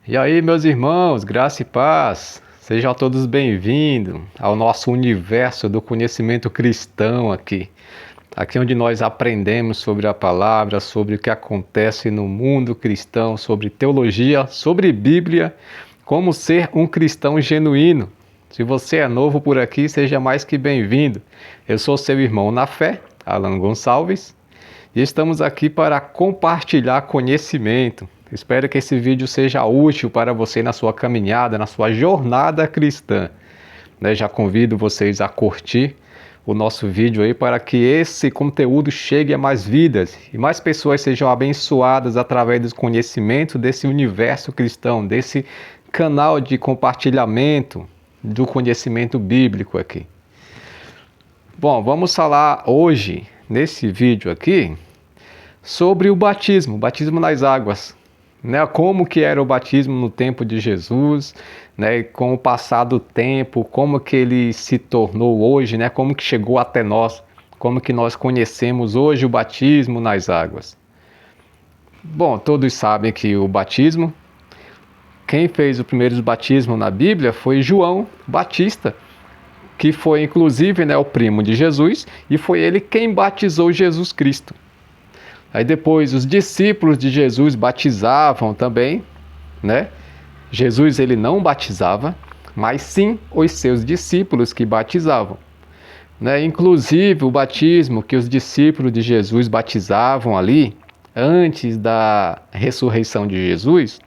E aí, meus irmãos, graça e paz, sejam todos bem-vindos ao nosso universo do conhecimento cristão aqui. Aqui onde nós aprendemos sobre a palavra, sobre o que acontece no mundo cristão, sobre teologia, sobre Bíblia, como ser um cristão genuíno. Se você é novo por aqui, seja mais que bem-vindo. Eu sou seu irmão na fé, Alan Gonçalves, e estamos aqui para compartilhar conhecimento. Espero que esse vídeo seja útil para você na sua caminhada, na sua jornada cristã. Já convido vocês a curtir o nosso vídeo aí para que esse conteúdo chegue a mais vidas e mais pessoas sejam abençoadas através do conhecimento desse universo cristão, desse canal de compartilhamento do conhecimento bíblico aqui. Bom, vamos falar hoje, nesse vídeo aqui, sobre o batismo nas águas. Como que era o batismo no tempo de Jesus, com o passar do tempo, como que ele se tornou hoje, como que chegou até nós, como que nós conhecemos hoje o batismo nas águas. Bom, todos sabem que o batismo, quem fez o primeiro batismo na Bíblia foi João Batista, que foi inclusive o primo de Jesus, e foi ele quem batizou Jesus Cristo. Aí depois os discípulos de Jesus batizavam também, Jesus ele não batizava, mas sim os seus discípulos que batizavam. Inclusive o batismo que os discípulos de Jesus batizavam ali, antes da ressurreição de Jesus,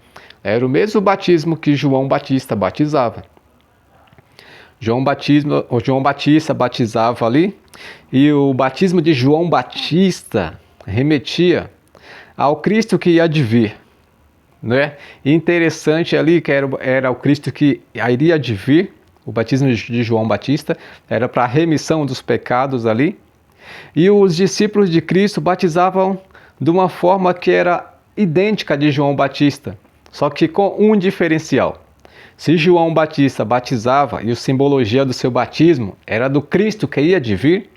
era o mesmo batismo que João Batista batizava. João Batista batizava ali, e o batismo de João Batista remetia ao Cristo que ia de vir, E interessante ali que era o Cristo que iria de vir. O batismo de João Batista era para a remissão dos pecados ali, e os discípulos de Cristo batizavam de uma forma que era idêntica de João Batista, só que com um diferencial. Se João Batista batizava e a simbologia do seu batismo era do Cristo que ia de vir,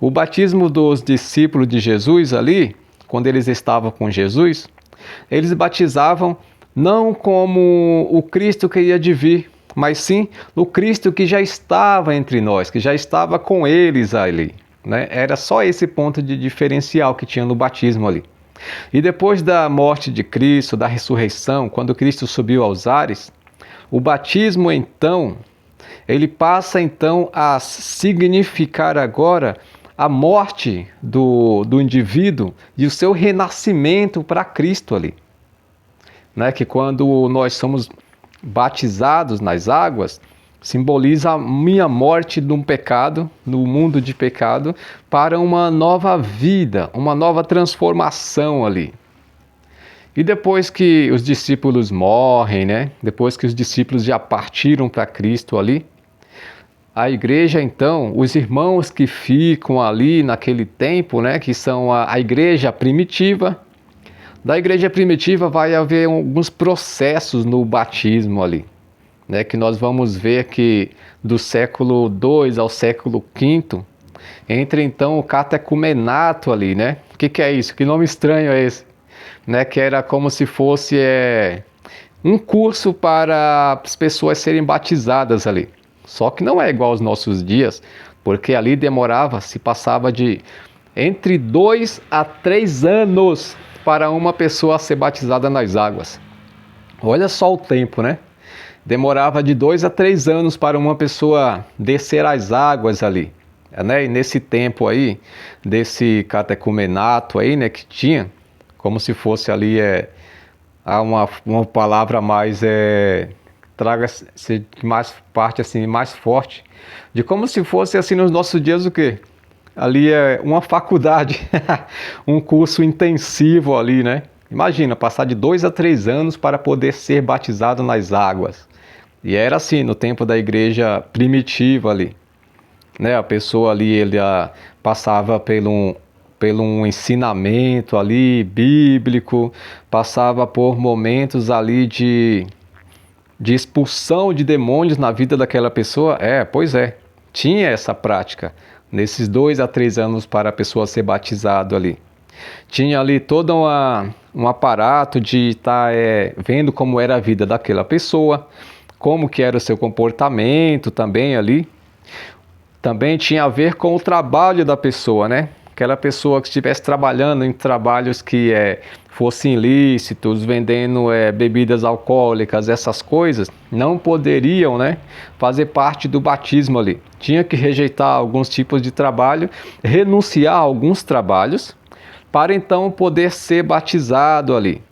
o batismo dos discípulos de Jesus ali, quando eles estavam com Jesus, eles batizavam não como o Cristo que ia de vir, mas sim o Cristo que já estava entre nós, que já estava com eles ali. Era só esse ponto de diferencial que tinha no batismo ali. E depois da morte de Cristo, da ressurreição, quando Cristo subiu aos ares, o batismo então, ele passa então a significar agora a morte do indivíduo e o seu renascimento para Cristo ali. Que quando nós somos batizados nas águas, simboliza a minha morte de um pecado, no mundo de pecado, para uma nova vida, uma nova transformação ali. E depois que os discípulos morrem, depois que os discípulos já partiram para Cristo ali, a igreja então, os irmãos que ficam ali naquele tempo, que são a igreja primitiva, da igreja primitiva vai haver alguns processos no batismo ali, que nós vamos ver que do século II ao século V, entra então o catecumenato ali, O que é isso? Que nome estranho é esse? Que era como se fosse um curso para as pessoas serem batizadas ali. Só que não é igual aos nossos dias, porque ali se passava de entre 2 a 3 anos para uma pessoa ser batizada nas águas. Olha só o tempo, Demorava de 2 a 3 anos para uma pessoa descer as águas ali. E nesse tempo aí, desse catecumenato aí, que tinha, como se fosse ali uma palavra mais traga-se mais parte assim, mais forte, de como se fosse assim nos nossos dias o quê? Ali é uma faculdade, um curso intensivo ali, Imagina, passar de 2 a 3 anos para poder ser batizado nas águas. E era assim no tempo da igreja primitiva ali, A pessoa ali, ele passava pelo um ensinamento ali bíblico, passava por momentos ali de expulsão de demônios na vida daquela pessoa. Tinha essa prática nesses 2 a 3 anos para a pessoa ser batizado ali. Tinha ali toda um aparato de estar vendo como era a vida daquela pessoa, como que era o seu comportamento também ali. Também tinha a ver com o trabalho da pessoa, né? Aquela pessoa que estivesse trabalhando em trabalhos que fossem ilícitos, vendendo bebidas alcoólicas, essas coisas, não poderiam, né, fazer parte do batismo ali. Tinha que rejeitar alguns tipos de trabalho, renunciar a alguns trabalhos, para então poder ser batizado ali.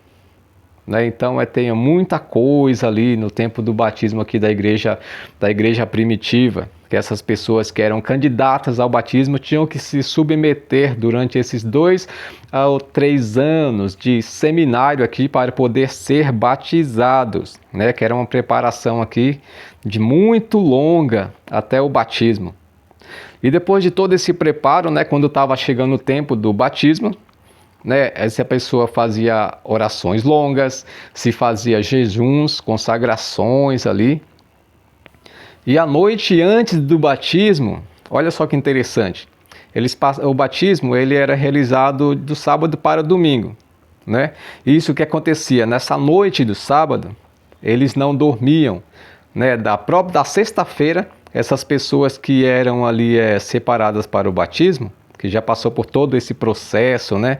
Né? Então tem muita coisa ali no tempo do batismo aqui da igreja primitiva, que essas pessoas que eram candidatas ao batismo tinham que se submeter durante esses 2 ou 3 anos de seminário aqui para poder ser batizados, né? Que era uma preparação aqui de muito longa até o batismo. E depois de todo esse preparo, né, quando estava chegando o tempo do batismo, né, essa pessoa fazia orações longas, se fazia jejuns, consagrações ali. E a noite antes do batismo, olha só que interessante, o batismo ele era realizado do sábado para domingo, né? E isso que acontecia, nessa noite do sábado, eles não dormiam, né? Da sexta-feira, essas pessoas que eram ali separadas para o batismo, que já passou por todo esse processo, né,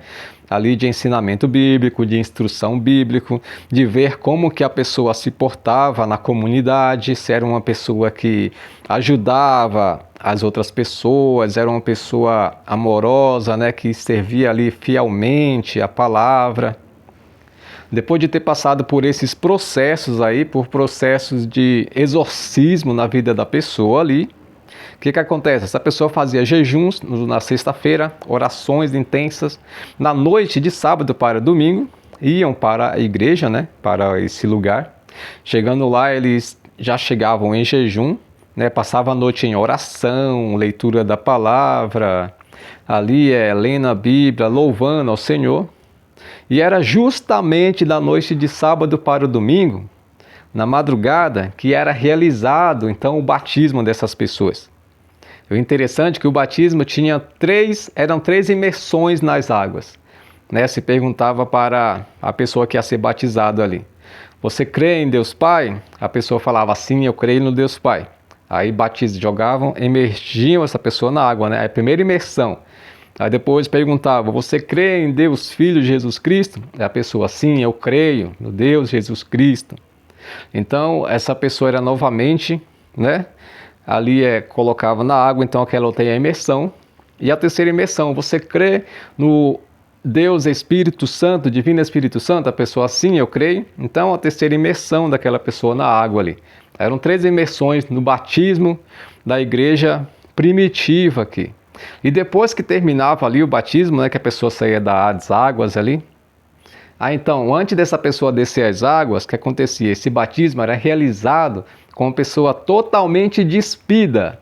ali de ensinamento bíblico, de instrução bíblico, de ver como que a pessoa se portava na comunidade, se era uma pessoa que ajudava as outras pessoas, era uma pessoa amorosa, né, que servia ali fielmente a palavra. Depois de ter passado por esses processos aí, por processos de exorcismo na vida da pessoa ali, o que acontece? Essa pessoa fazia jejuns na sexta-feira, orações intensas. Na noite de sábado para domingo, iam para a igreja, né, para esse lugar. Chegando lá, eles já chegavam em jejum, né, passavam a noite em oração, leitura da palavra, ali lendo a Bíblia, louvando ao Senhor. E era justamente da noite de sábado para o domingo, na madrugada, que era realizado então o batismo dessas pessoas. O interessante é que o batismo eram três imersões nas águas. Né? Se perguntava para a pessoa que ia ser batizado ali: você crê em Deus Pai? A pessoa falava: sim, eu creio no Deus Pai. Aí jogavam, emergiam essa pessoa na água, né? A primeira imersão. Aí depois perguntava: você crê em Deus Filho de Jesus Cristo? Aí a pessoa: sim, eu creio no Deus Jesus Cristo. Então essa pessoa era novamente, né? Ali colocava na água, então aquela outra é a imersão. E a terceira imersão: você crê no Deus Espírito Santo, Divino Espírito Santo? A pessoa: sim, eu creio. Então a terceira imersão daquela pessoa na água ali. Eram 3 imersões no batismo da igreja primitiva aqui. E depois que terminava ali o batismo, né, que a pessoa saía das águas ali, então, antes dessa pessoa descer as águas, o que acontecia? Esse batismo era realizado com uma pessoa totalmente despida.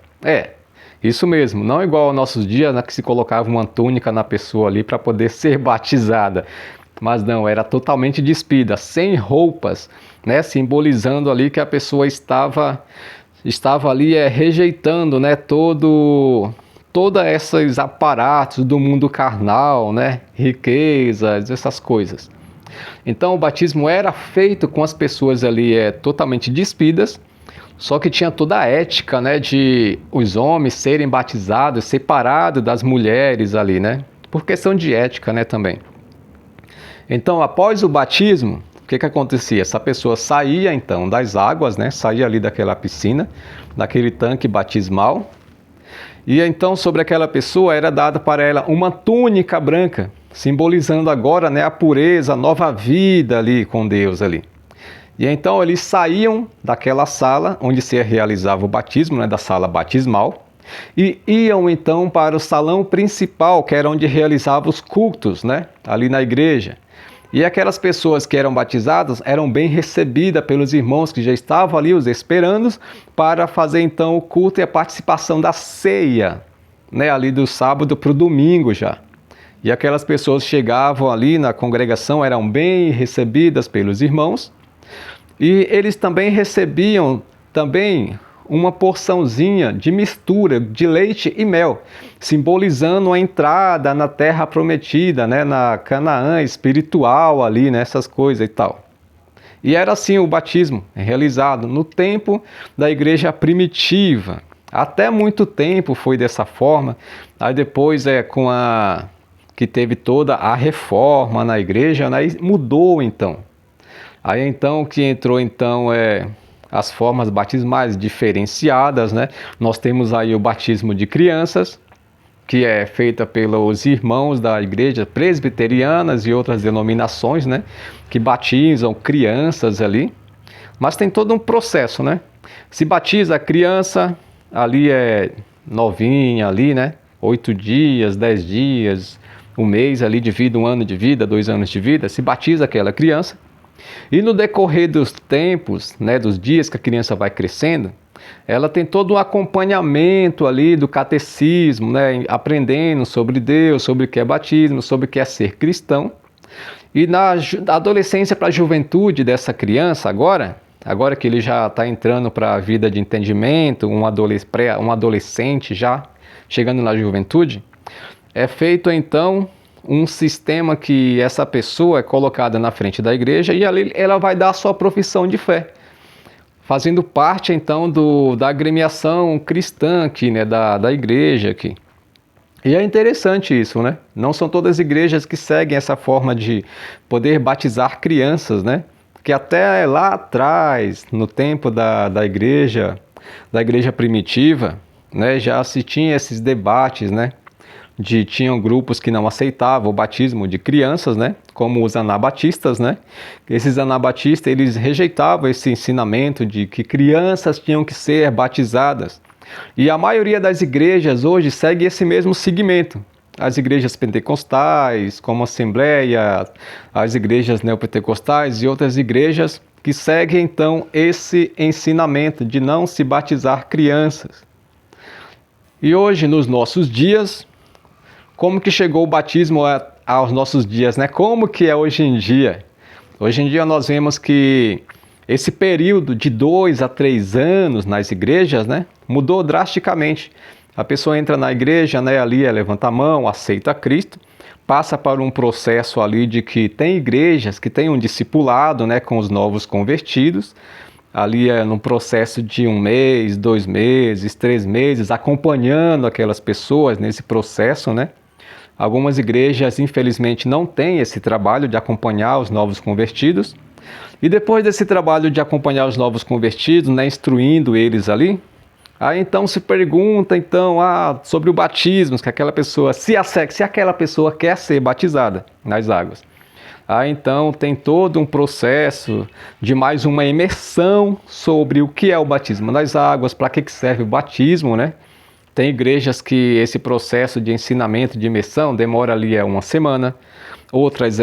Isso mesmo, não igual aos nossos dias, né, que se colocava uma túnica na pessoa ali para poder ser batizada. Mas não, era totalmente despida, sem roupas, né, simbolizando ali que a pessoa estava ali rejeitando, né, todos esses aparatos do mundo carnal, né, riquezas, essas coisas. Então o batismo era feito com as pessoas ali totalmente despidas, só que tinha toda a ética, né, de os homens serem batizados separados das mulheres ali, né, por questão de ética, né, também. Então após o batismo, o que acontecia? Essa pessoa saía então das águas, né, saía ali daquela piscina, daquele tanque batismal, e então sobre aquela pessoa era dada para ela uma túnica branca, simbolizando agora, né, a pureza, a nova vida ali com Deus ali. E então eles saíam daquela sala onde se realizava o batismo, né, da sala batismal, e iam então para o salão principal, que era onde realizavam os cultos, né, ali na igreja. E aquelas pessoas que eram batizadas eram bem recebidas pelos irmãos que já estavam ali os esperando para fazer então o culto e a participação da ceia, né, ali do sábado para o domingo já. E aquelas pessoas chegavam ali na congregação, eram bem recebidas pelos irmãos, e eles também recebiam também uma porçãozinha de mistura de leite e mel, simbolizando a entrada na terra prometida, né, na Canaã espiritual ali, nessas coisas e tal. E era assim o batismo realizado no tempo da igreja primitiva. Até muito tempo foi dessa forma. Aí depois que teve toda a reforma na igreja, né, e mudou então. Aí então que entrou as formas batismais diferenciadas, né? Nós temos aí o batismo de crianças, que é feita pelos irmãos da igreja presbiterianas e outras denominações, né, que batizam crianças ali, mas tem todo um processo, né? Se batiza a criança, ali é novinha ali, né, 8 dias, 10 dias, um mês ali de vida, 1 ano de vida, 2 anos de vida, se batiza aquela criança, e no decorrer dos tempos, né, dos dias que a criança vai crescendo, ela tem todo um acompanhamento ali do catecismo, né, aprendendo sobre Deus, sobre o que é batismo, sobre o que é ser cristão. E na adolescência para a juventude dessa criança, agora que ele já está entrando para a vida de entendimento, um adolescente já chegando na juventude, é feito então um sistema que essa pessoa é colocada na frente da igreja e ali ela vai dar a sua profissão de fé, fazendo parte então da agremiação cristã aqui, né, da igreja aqui. E é interessante isso, né? Não são todas as igrejas que seguem essa forma de poder batizar crianças, né? Que até lá atrás, no tempo da igreja primitiva, né, já se tinha esses debates, né? Tinham grupos que não aceitavam o batismo de crianças, né? Como os anabatistas, né? Esses anabatistas, eles rejeitavam esse ensinamento de que crianças tinham que ser batizadas. E a maioria das igrejas hoje segue esse mesmo segmento. As igrejas pentecostais, como a Assembleia, as igrejas neopentecostais e outras igrejas que seguem então esse ensinamento de não se batizar crianças. E hoje, nos nossos dias, como que chegou o batismo aos nossos dias, né? Como que é hoje em dia? Hoje em dia nós vemos que esse período de 2 a 3 anos nas igrejas, né, mudou drasticamente. A pessoa entra na igreja, né, ali levanta a mão, aceita Cristo, passa por um processo ali de que tem igrejas que têm um discipulado, né, com os novos convertidos, ali num processo de 1 mês, 2 meses, 3 meses, acompanhando aquelas pessoas nesse processo, né. Algumas igrejas, infelizmente, não têm esse trabalho de acompanhar os novos convertidos. E depois desse trabalho de acompanhar os novos convertidos, né, instruindo eles ali, aí então se pergunta sobre o batismo, que aquela pessoa, se aquela pessoa quer ser batizada nas águas. Aí então tem todo um processo de mais uma imersão sobre o que é o batismo nas águas, para que serve o batismo, né? Tem igrejas que esse processo de ensinamento, de imersão, demora ali 1 semana, outras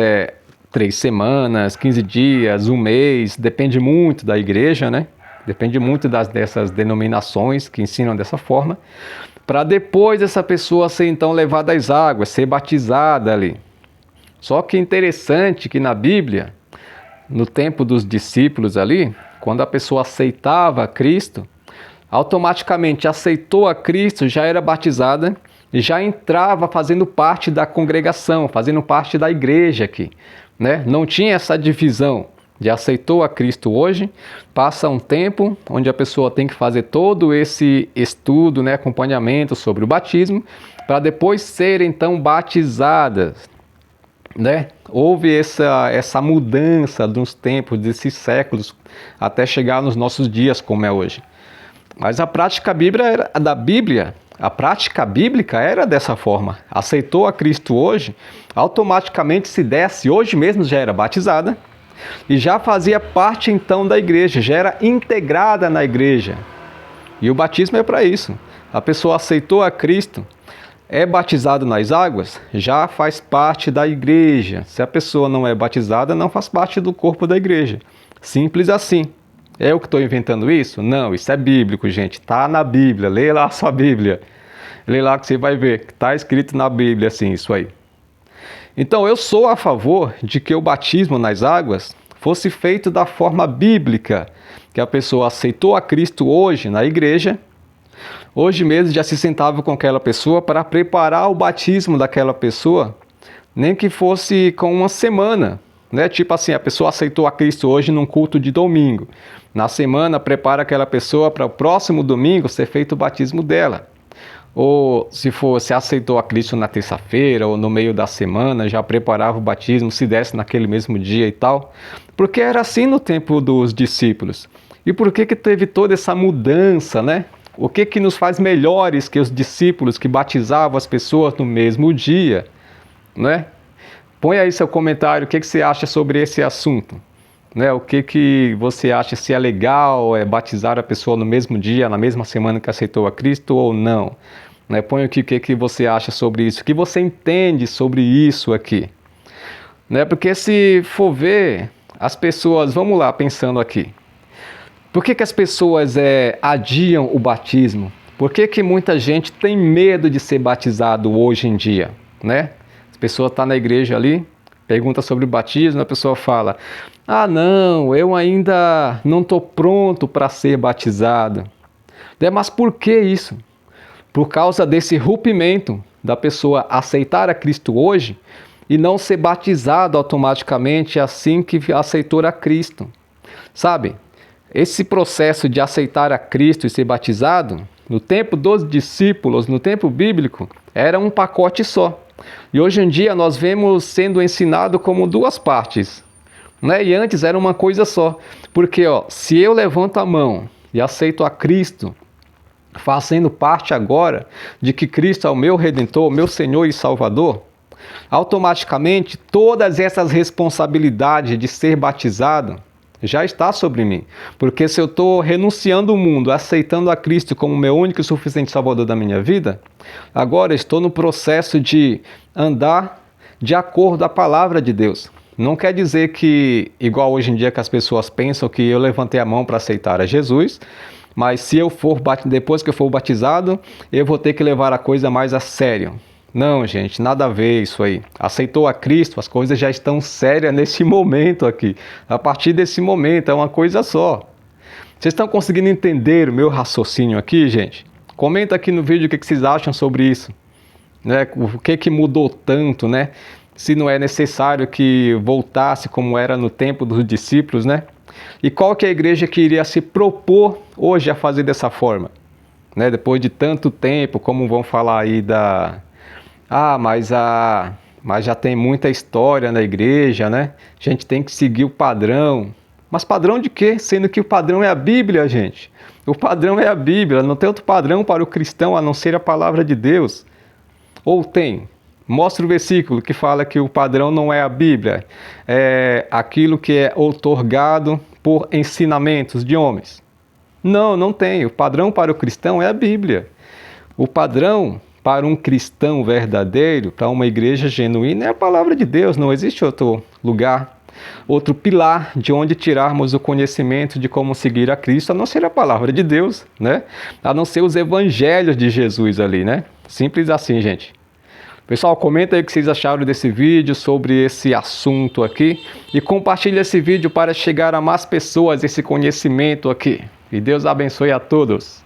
3 semanas, 15 dias, 1 mês, depende muito da igreja, né? Depende muito dessas denominações que ensinam dessa forma, para depois essa pessoa ser então levada às águas, ser batizada ali. Só que interessante que na Bíblia, no tempo dos discípulos ali, quando a pessoa aceitava Cristo, automaticamente aceitou a Cristo, já era batizada e já entrava fazendo parte da congregação, fazendo parte da igreja aqui, né? Não tinha essa divisão de aceitou a Cristo hoje, passa um tempo onde a pessoa tem que fazer todo esse estudo, né, acompanhamento sobre o batismo, para depois ser então batizadas, né? Houve essa mudança dos tempos, desses séculos, até chegar nos nossos dias como é hoje. Mas a prática bíblica era dessa forma. Aceitou a Cristo hoje, automaticamente se desse, hoje mesmo já era batizada e já fazia parte então da igreja, já era integrada na igreja. E o batismo é para isso. A pessoa aceitou a Cristo, é batizado nas águas, já faz parte da igreja. Se a pessoa não é batizada, não faz parte do corpo da igreja. Simples assim. É eu que estou inventando isso? Não, isso é bíblico, gente. Está na Bíblia. Lê lá a sua Bíblia. Lê lá que você vai ver. Está escrito na Bíblia assim, isso aí. Então, eu sou a favor de que o batismo nas águas fosse feito da forma bíblica, que a pessoa aceitou a Cristo hoje na igreja, hoje mesmo já se sentava com aquela pessoa para preparar o batismo daquela pessoa, nem que fosse com uma semana, né? Tipo assim, a pessoa aceitou a Cristo hoje num culto de domingo. Na semana, prepara aquela pessoa para o próximo domingo ser feito o batismo dela. Ou se aceitou a Cristo na terça-feira ou no meio da semana, já preparava o batismo, se desse naquele mesmo dia e tal. Porque era assim no tempo dos discípulos. E por que teve toda essa mudança, né? O que nos faz melhores que os discípulos que batizavam as pessoas no mesmo dia, né? Põe aí seu comentário, o que você acha sobre esse assunto, né? O que você acha, se é legal batizar a pessoa no mesmo dia, na mesma semana que aceitou a Cristo ou não, né? Põe aqui o que você acha sobre isso, o que você entende sobre isso aqui, né? Porque se for ver, as pessoas, vamos lá, pensando aqui, por que as pessoas adiam o batismo? Por que muita gente tem medo de ser batizado hoje em dia, né? As pessoas estão na igreja ali, pergunta sobre o batismo, a pessoa fala: ah, não, eu ainda não estou pronto para ser batizado. Mas por que isso? Por causa desse rompimento da pessoa aceitar a Cristo hoje e não ser batizado automaticamente assim que aceitou a Cristo. Sabe? Esse processo de aceitar a Cristo e ser batizado, no tempo dos discípulos, no tempo bíblico, era um pacote só. E hoje em dia nós vemos sendo ensinado como duas partes, né? E antes era uma coisa só. Porque se eu levanto a mão e aceito a Cristo, fazendo parte agora de que Cristo é o meu Redentor, meu Senhor e Salvador, automaticamente todas essas responsabilidades de ser batizado já está sobre mim. Porque se eu estou renunciando ao mundo, aceitando a Cristo como meu único e suficiente Salvador da minha vida, agora estou no processo de andar de acordo com a palavra de Deus. Não quer dizer que, igual hoje em dia que as pessoas pensam que eu levantei a mão para aceitar a Jesus, mas se eu for depois que eu for batizado, eu vou ter que levar a coisa mais a sério. Não, gente, nada a ver isso aí. Aceitou a Cristo, as coisas já estão sérias nesse momento aqui. A partir desse momento, é uma coisa só. Vocês estão conseguindo entender o meu raciocínio aqui, gente? Comenta aqui no vídeo o que vocês acham sobre isso, né? O que mudou tanto, né? Se não é necessário que voltasse como era no tempo dos discípulos, né? E qual que é a igreja que iria se propor hoje a fazer dessa forma? Né? Depois de tanto tempo, como vão falar aí da... mas já tem muita história na igreja, né? A gente tem que seguir o padrão. Mas padrão de quê? Sendo que o padrão é a Bíblia, gente. O padrão é a Bíblia. Não tem outro padrão para o cristão a não ser a palavra de Deus. Ou tem? Mostra o versículo que fala que o padrão não é a Bíblia. É aquilo que é outorgado por ensinamentos de homens. Não tem. O padrão para o cristão é a Bíblia. O padrão para um cristão verdadeiro, para uma igreja genuína, é a palavra de Deus. Não existe outro lugar, outro pilar de onde tirarmos o conhecimento de como seguir a Cristo, a não ser a palavra de Deus, né? A não ser os evangelhos de Jesus ali, né? Simples assim, gente. Pessoal, comenta aí o que vocês acharam desse vídeo, sobre esse assunto aqui, e compartilha esse vídeo para chegar a mais pessoas esse conhecimento aqui. E Deus abençoe a todos.